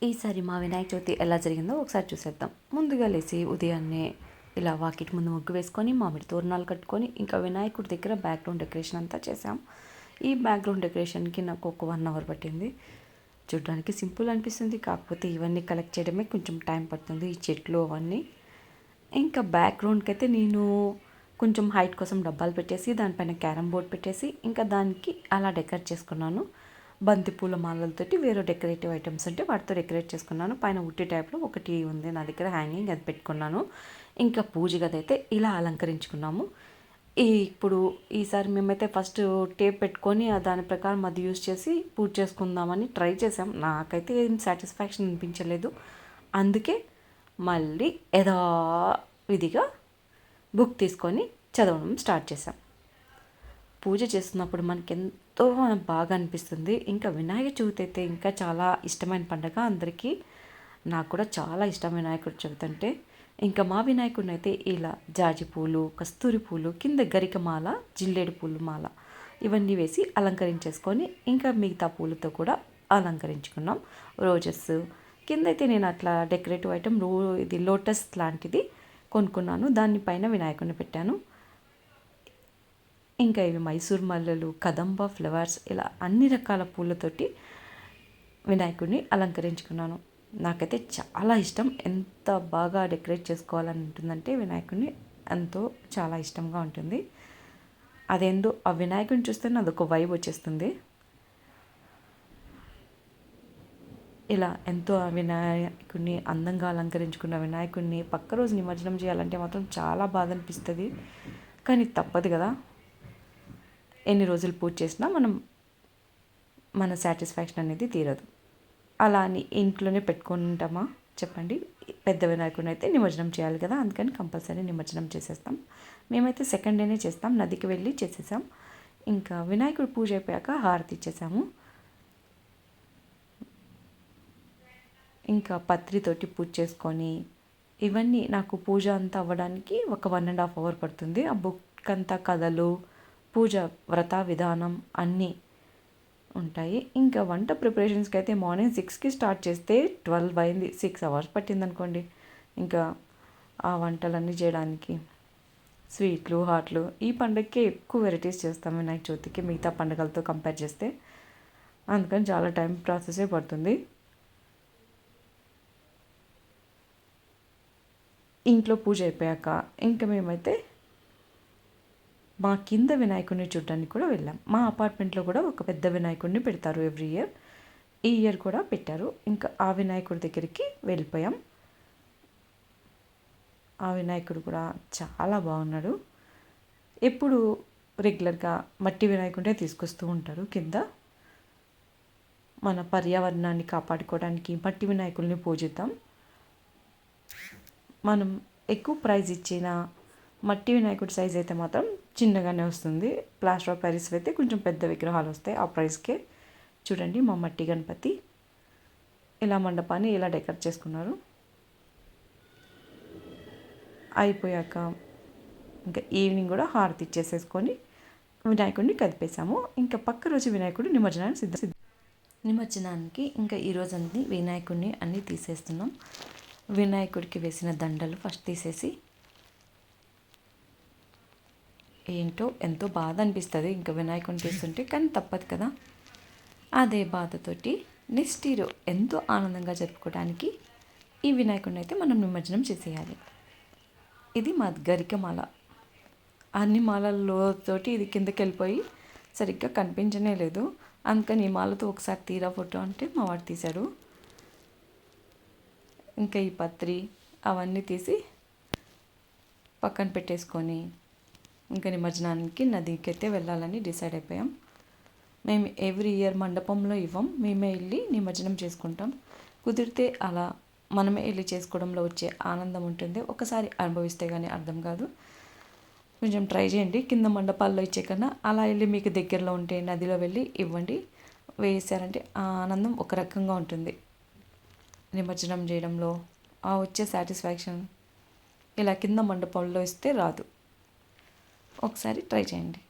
ఈసారి మా వినాయక చవితి ఎలా జరిగిందో ఒకసారి చూసేద్దాం. ముందుగా లేచి ఉదయాన్నే ఇలా వాకిటి ముందు ముగ్గు వేసుకొని మామిడి తోరణాలు కట్టుకొని ఇంకా వినాయకుడి దగ్గర బ్యాక్గ్రౌండ్ డెకరేషన్ అంతా చేసాం. ఈ బ్యాక్గ్రౌండ్ డెకరేషన్కి నాకు ఒక 1 అవర్ పట్టింది. చూడడానికి సింపుల్ అనిపిస్తుంది, కాకపోతే ఇవన్నీ కలెక్ట్ చేయడమే కొంచెం టైం పడుతుంది, ఈ చెట్లు అవన్నీ. ఇంకా బ్యాక్గ్రౌండ్కి అయితే నేను కొంచెం హైట్ కోసం డబ్బాలు పెట్టేసి దానిపైన క్యారమ్ బోర్డ్ పెట్టేసి ఇంకా దానికి అలా డెకరేట్ చేసుకున్నాను. బంతిపూల మాలలతోటి వేరే డెకరేటివ్ ఐటమ్స్ ఉంటే వాటితో డెకరేట్ చేసుకున్నాను. పైన ఉట్టి టైప్లో ఒకటి ఉంది నా దగ్గర హ్యాంగింగ్, అది పెట్టుకున్నాను. ఇంకా పూజ గది అయితే ఇలా అలంకరించుకున్నాము. ఇప్పుడు ఈసారి మేమైతే ఫస్ట్ టేప్ పెట్టుకొని దాని ప్రకారం అది యూజ్ చేసి పూజ చేసుకుందామని ట్రై చేసాం. నాకైతే ఏం సాటిస్ఫాక్షన్ అనిపించలేదు. అందుకే మళ్ళీ యథావిధిగా బుక్ తీసుకొని చదవడం స్టార్ట్ చేసాం. పూజ చేస్తున్నప్పుడు మనకి ఎంతో బాగా అనిపిస్తుంది. ఇంకా వినాయక చవితి అయితే ఇంకా చాలా ఇష్టమైన పండుగ అందరికీ. నాకు కూడా చాలా ఇష్టం వినాయకుడి చవితి అంటే. ఇంకా మా వినాయకుడిని అయితే ఇలా జాజి పూలు, కస్తూరి పూలు, కింద గరికమాల, జిల్లేడు పూలు మాల ఇవన్నీ వేసి అలంకరించేసుకొని ఇంకా మిగతా పూలతో కూడా అలంకరించుకున్నాం. రోజెస్ కింద అయితే నేను అట్లా డెకరేటివ్ ఐటమ్ ఇది లోటస్ లాంటిది కొనుక్కున్నాను, దానిపైన వినాయకుడిని పెట్టాను. ఇంకా ఇవి మైసూర్ మల్లెలు, కదంబ ఫ్లవర్స్ ఇలా అన్ని రకాల పూలతోటి వినాయకుడిని అలంకరించుకున్నాను. నాకైతే చాలా ఇష్టం. ఎంత బాగా డెకరేట్ చేసుకోవాలని ఉంటుందంటే వినాయకుడిని ఎంతో చాలా ఇష్టంగా ఉంటుంది. అదేందో ఆ వినాయకుడిని చూస్తేనే అదొక వైబ్ వచ్చేస్తుంది. ఇలా ఎంతో ఆ వినాయకుడిని అందంగా అలంకరించుకున్న వినాయకుడిని పక్క రోజు నిమజ్జనం చేయాలంటే మాత్రం చాలా బాధ అనిపిస్తుంది. కానీ తప్పదు కదా, ఎన్ని రోజులు పూజ చేసినా మన సాటిస్ఫాక్షన్ అనేది తీరదు. అలా అని ఇంట్లోనే పెట్టుకుంటామా చెప్పండి. పెద్ద వినాయకుడిని అయితే నిమజ్జనం చేయాలి కదా, అందుకని కంపల్సరీ నిమజ్జనం చేసేస్తాం. మేమైతే సెకండ్ డేనే చేస్తాం, నదికి వెళ్ళి చేసేసాం. ఇంకా వినాయకుడు పూజ అయిపోయాక హారతి ఇచ్చేసాము. ఇంకా పత్రితోటి పూజ చేసుకొని ఇవన్నీ నాకు పూజ అంతా అవ్వడానికి ఒక 1.5 అవర్ పడుతుంది. ఆ బుక్ అంతా కథలు, పూజ వ్రత విధానం అన్నీ ఉంటాయి. ఇంకా వంట ప్రిపరేషన్స్కి అయితే మార్నింగ్ 6కి స్టార్ట్ చేస్తే 12 అయింది. 6 అవర్స్ పట్టింది అనుకోండి. ఇంకా ఆ వంటలన్నీ చేయడానికి స్వీట్లు, హాట్లు ఈ పండుగకి ఎక్కువ వెరైటీస్ చేస్తాం వినాయక చవితికి మిగతా పండుగలతో కంపేర్ చేస్తే. అందుకని చాలా టైం ప్రాసెసే పడుతుంది. ఇంట్లో పూజ అయిపోయాక ఇంకా మేమైతే మా కింద వినాయకుడిని చూడడానికి కూడా వెళ్ళాం. మా అపార్ట్మెంట్లో కూడా ఒక పెద్ద వినాయకుడిని పెడతారు ఎవ్రీ ఇయర్. ఈ ఇయర్ కూడా పెట్టారు. ఇంకా ఆ వినాయకుడి దగ్గరికి వెళ్ళిపోయాం. ఆ వినాయకుడు కూడా చాలా బాగున్నాడు. ఎప్పుడు రెగ్యులర్గా మట్టి వినాయకుడే తీసుకొస్తూ ఉంటారు కింద. మన పర్యావరణాన్ని కాపాడుకోవడానికి మట్టి వినాయకుల్ని పూజిద్దాం. మనం ఎక్కువ ప్రైజ్ ఇచ్చిన మట్టి వినాయకుడి సైజ్ అయితే మాత్రం చిన్నగానే వస్తుంది. ప్లాస్టర్ ఆఫ్ ప్యారిస్ అయితే కొంచెం పెద్ద విగ్రహాలు వస్తాయి ఆ ప్రైస్కే. చూడండి మా మట్టి గణపతి ఇలా మండపాన్ని ఇలా డెకరేట్ చేసుకున్నారు. అయిపోయాక ఇంకా ఈవినింగ్ కూడా హారతి ఇచ్చేసేసుకొని వినాయకుడిని కదిపేసాము. ఇంకా పక్క రోజు వినాయకుడు నిమజ్జనానికి ఇంకా ఈరోజు అన్ని వినాయకుడిని అన్నీ తీసేస్తున్నాం. వినాయకుడికి వేసిన దండలు ఫస్ట్ తీసేసి ఏంటో ఎంతో బాధ అనిపిస్తుంది ఇంకా వినాయకుడిని తీస్తుంటే, కానీ తప్పదు కదా. అదే బాధతోటి నెక్స్ట్ ఇయర్ ఎంతో ఆనందంగా జరుపుకోవడానికి ఈ వినాయకుడిని అయితే మనం నిమజ్జనం చేసేయాలి. ఇది మా గరికమాల. అన్ని మాలలతోటి ఇది కిందకి వెళ్ళిపోయి సరిగ్గా కనిపించనే లేదు. అందుకని ఈ మాలతో ఒకసారి తీరా ఫోటో అంటే మా వాడు తీశాడు. ఇంకా ఈ పత్రి అవన్నీ తీసి పక్కన పెట్టేసుకొని ఇంకా నిమజ్జనానికి నదికి అయితే వెళ్ళాలని డిసైడ్ అయిపోయాం. మేము ఎవ్రీ ఇయర్ మండపంలో ఇవ్వం, మేమే వెళ్ళి నిమజ్జనం చేసుకుంటాం. కుదిరితే అలా మనమే వెళ్ళి చేసుకోవడంలో వచ్చే ఆనందం ఉంటుంది. ఒకసారి అనుభవిస్తే కానీ అర్థం కాదు. కొంచెం ట్రై చేయండి. కింద మండపాల్లో ఇచ్చే కన్నా అలా వెళ్ళి మీకు దగ్గరలో ఉంటే నదిలో వెళ్ళి ఇవ్వండి. వేసారంటే ఆ ఆనందం ఒక రకంగా ఉంటుంది. నిమజ్జనం చేయడంలో ఆ వచ్చే సాటిస్ఫాక్షన్ ఇలా కింద మండపంలో ఇస్తే రాదు. ఒకసారి ట్రై చేయండి.